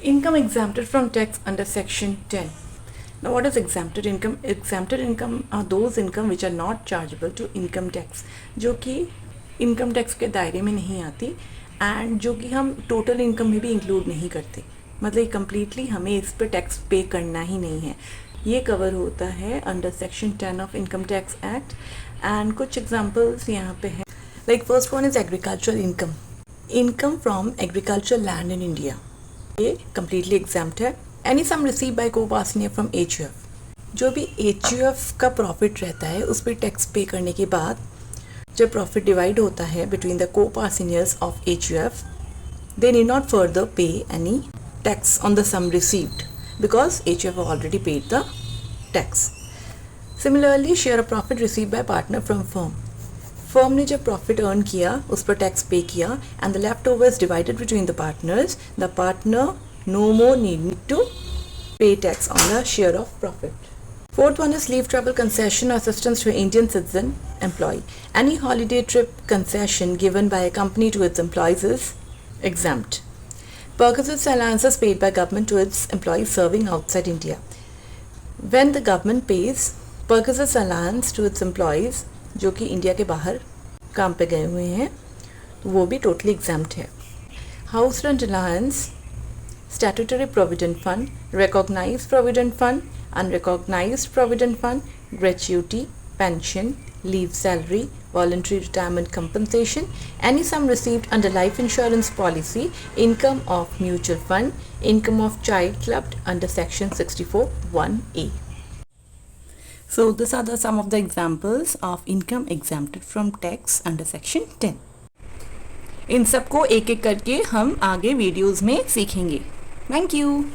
Income exempted from tax under section 10. Now what is exempted income? Exempted income are those income which are not chargeable to income tax, जो कि income tax के दायरे में नहीं आती and जो कि हम टोटल इनकम में भी इंक्लूड नहीं करते. मतलब कम्प्लीटली हमें इस पर टैक्स पे करना ही नहीं है. ये कवर होता है under section 10 of income tax act. And कुछ एग्जांपल्स यहाँ पे हैं. Like first one is agricultural income. Income from agriculture land in India, ये कम्प्लीटली एग्जाम्प्ट है. Any sum receive by co-partner from HUF, जो भी HUF का प्रॉफिट रहता है उस पर टैक्स पे करने के बाद जब प्रॉफिट डिवाइड होता है between the co-partners of HUF, they need not further pay any tax on the sum received because HUF already paid the tax. Similarly, share of profit received by partner from firm. Firm ने जब profit earn किया उस पर tax pay किया and the left over is divided between the partners. The partner no more need to pay tax on the share of profit. Fourth one is leave travel concession or assistance to an Indian citizen employee. Any holiday trip concession given by a company to its employees is exempt. Perquisites allowances paid by government to its employees serving outside India. When the government pays perquisites allowance to its employees जो कि India के बाहर काम पे गए हुए हैं, वो भी टोटली एग्जाम्प्ट है. House rent allowance, statutory provident fund, recognised provident fund, unrecognised provident fund, gratuity, pension, leave salary, voluntary retirement compensation, any sum received under life insurance policy, income of mutual fund, income of child clubbed under section 64(1)(a. So these are some of the examples of income exempted from tax under section 10. इन सबको एक एक करके हम आगे videos में सीखेंगे. Thank you.